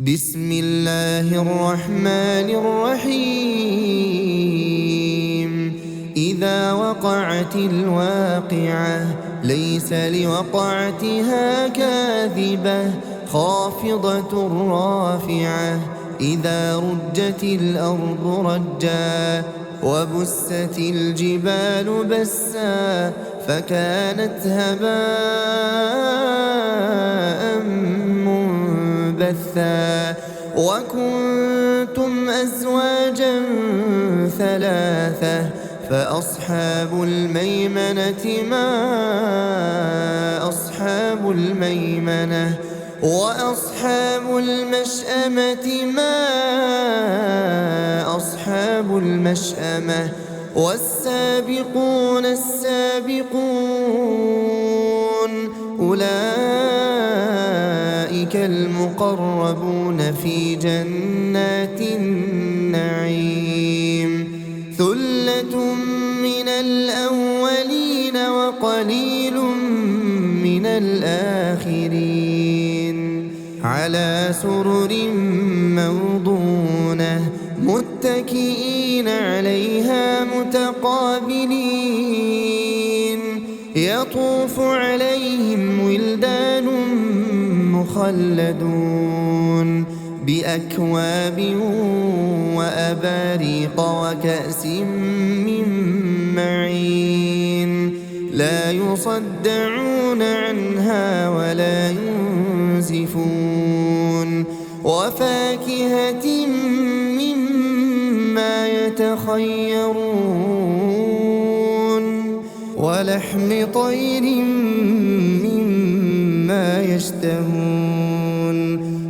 بسم الله الرحمن الرحيم إذا وقعت الواقعة ليس لوقعتها كاذبة خافضة رافعة إذا رجت الأرض رجا وبست الجبال بسا فكانت هباء منبثا وكنتم أزواجا ثلاثة فأصحاب الميمنة ما أصحاب الميمنة وأصحاب المشأمة ما أصحاب المشأمة والسابقون السابقون أولئك المقربون في جنات النعيم ثلة من الأولين وقليل من الآخرين على سرر موضونة متكئين عليها متقابلين يطوف عليهم ولدان مخلدون بأكواب وأباريق وكأس من معين لا يصدعون عنها ولا ينزفون وفاكهة مما يتخيرون ولحم طير مما يشتهون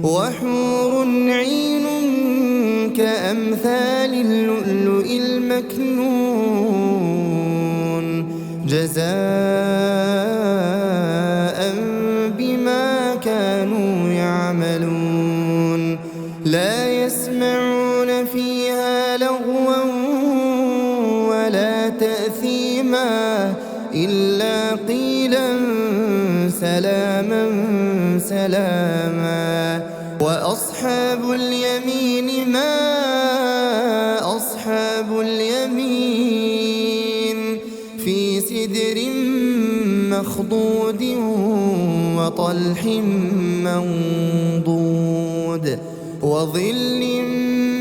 وحور عين كأمثال اللؤلؤ المكنون جزاء بما كانوا يعملون لا يسمعون فيها لغوا ولا تأثيما إلا قيلا سلاما سلاما وأصحاب اليمين ما أصحاب اليمين في سدر مخضود وطلح منضود وظل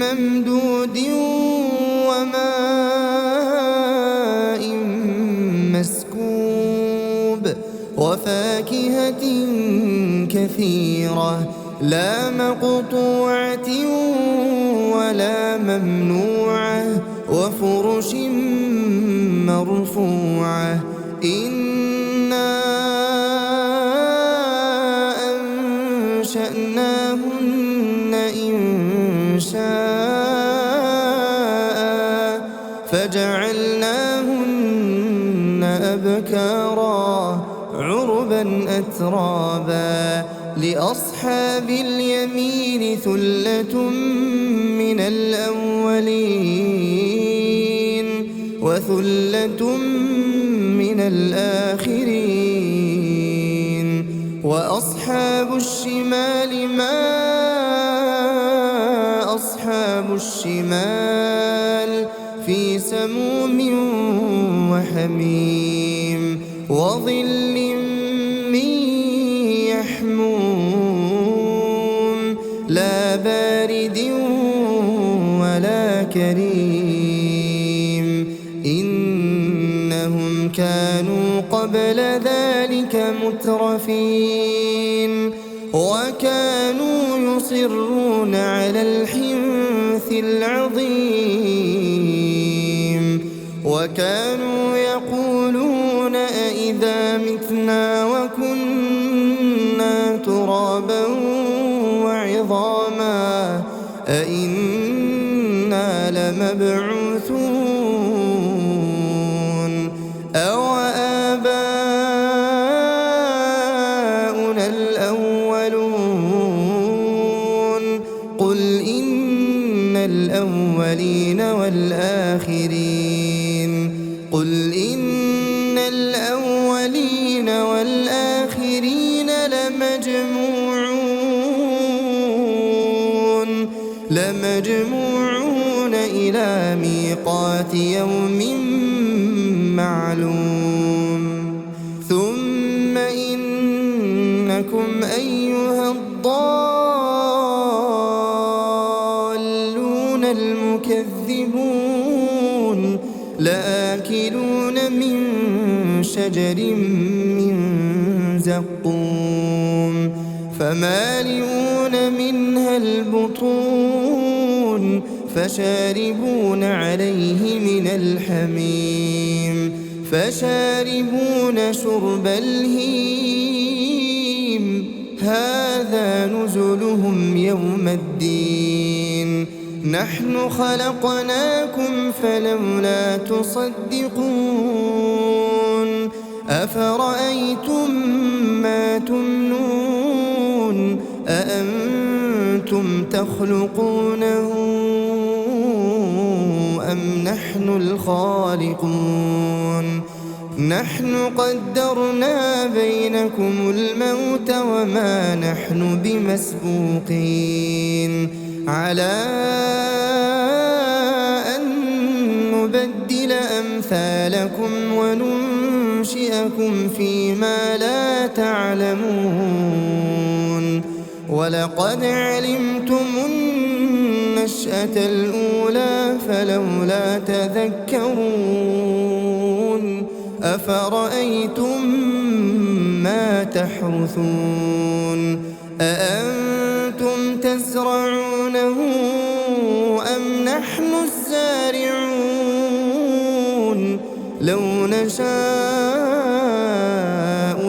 ممدود وماء مسكوب وفاكهة كثيرة لا مقطوعة ولا ممنوعة وفرش مرفوعة إنا أنشأناهن إنشاء فجعلناهن أبكارا عربا أترابا لأصحاب اليمين ثلة من الأولين وثلة من الآخرين وأصحاب الشمال ما أصحاب الشمال في سموم وحميم وظل من يحموم لا بارد ولا كريم إنهم كانوا قبل ذلك مترفين وكانوا يصرون على الحنث العظيم وكانوا يقولون أئذا متنا وكنا ترابا وعظاما أئنا لمبعوثون أو آباؤنا الأولون قل إن الأولين والآخرين قل إن الأولين والآخرين لمجموعون لمجموعون إلى ميقات يوم معلوم ثم إنكم أيها الضالون المكذبون لآكلون من شجر من زقوم فمالئون منها البطون فشاربون عليه من الحميم فشاربون شرب الهيم هذا نزلهم يوم الدين نحن خلقناكم فلولا تصدقون أفرأيتم ما تمنون أأنتم تخلقونه أم نحن الخالقون نحن قدرنا بينكم الموت وما نحن بمسبوقين على أن نبدل أمثالكم وننشئكم فيما لا تعلمون ولقد علمتم النشأة الأولى فلولا تذكرون أفرأيتم ما تحرثون أأنتم تزرعونه أم نحن الزارعون لو نشاء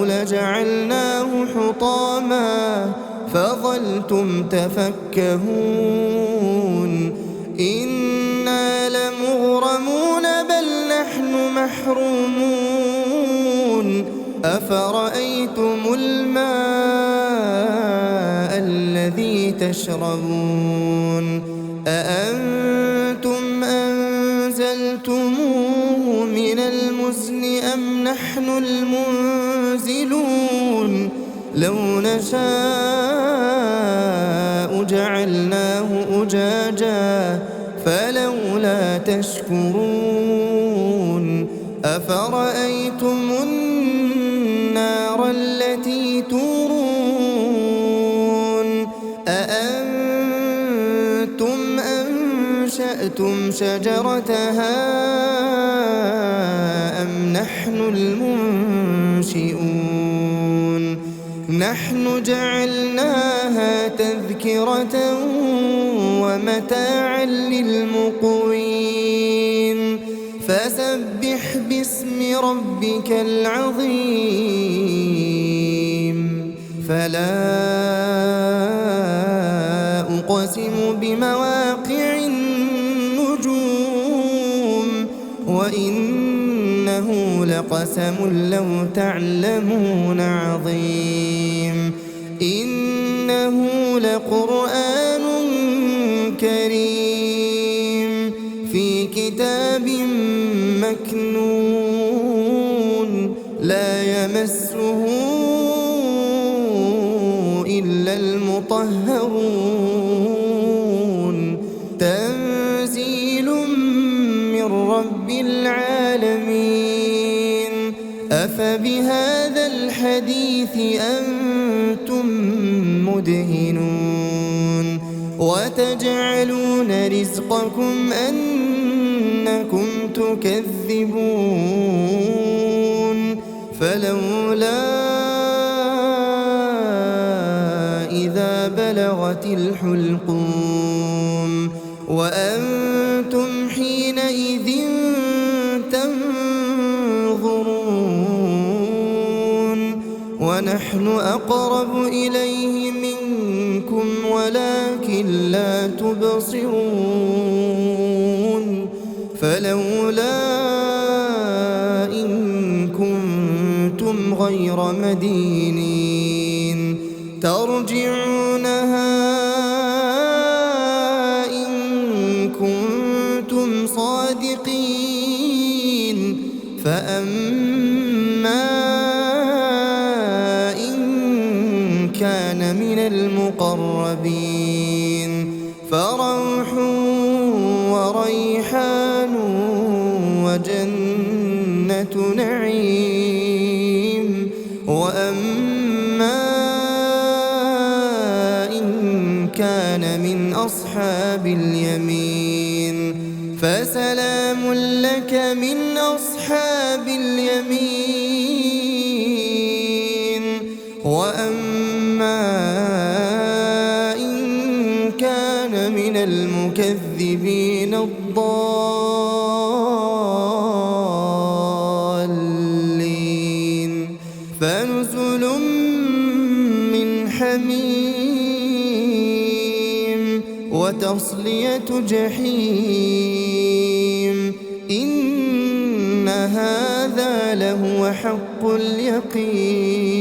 لجعلناه حطاما فظلتم تفكهون إنا لمغرمون بل نحن محرومون أفرأيتم الماء الذي تشربون أأنتم أنزلتموه من المزن أم نحن المنزلون لو نشاء جعلناه أجاجا فلولا تشكرون أفرأيتم النار التي تورون أأنتم أنشأتم شجرتها أم نحن المنشئون نحن جعلناها تذكرة ومتاعا للمقوين فسبح باسم ربك العظيم فلا أقسم بمواقع النجوم وإنه لقسم لو تعلمون عظيم إنه لقرآن كريم في كتاب مكنون لا يمسه إلا المطهرون تنزيل من رب العالمين أفبهذا الحديث أنتم مدهنون وتجعلون رزقكم أنكم تكذبون فلولا إذا بلغت الحلقوم وأنتم حينئذ تنظرون ونحن أقرب إليه منكم ولكن لا تبصرون فلولا إن كنتم غير مدينين ترجعونها إن كنتم صادقين فأما إن كان من المقربين فروح وريحان وجنة نعيم. وأما إن كان من أصحاب اليمين فسلام لك من أصحاب اليمين. وأما إن كان من المكذبين الضالين فنزل من حميم وتصلية جحيم. إن هذا لهو حق اليقين.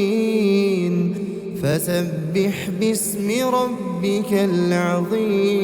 فسبح باسم ربك العظيم.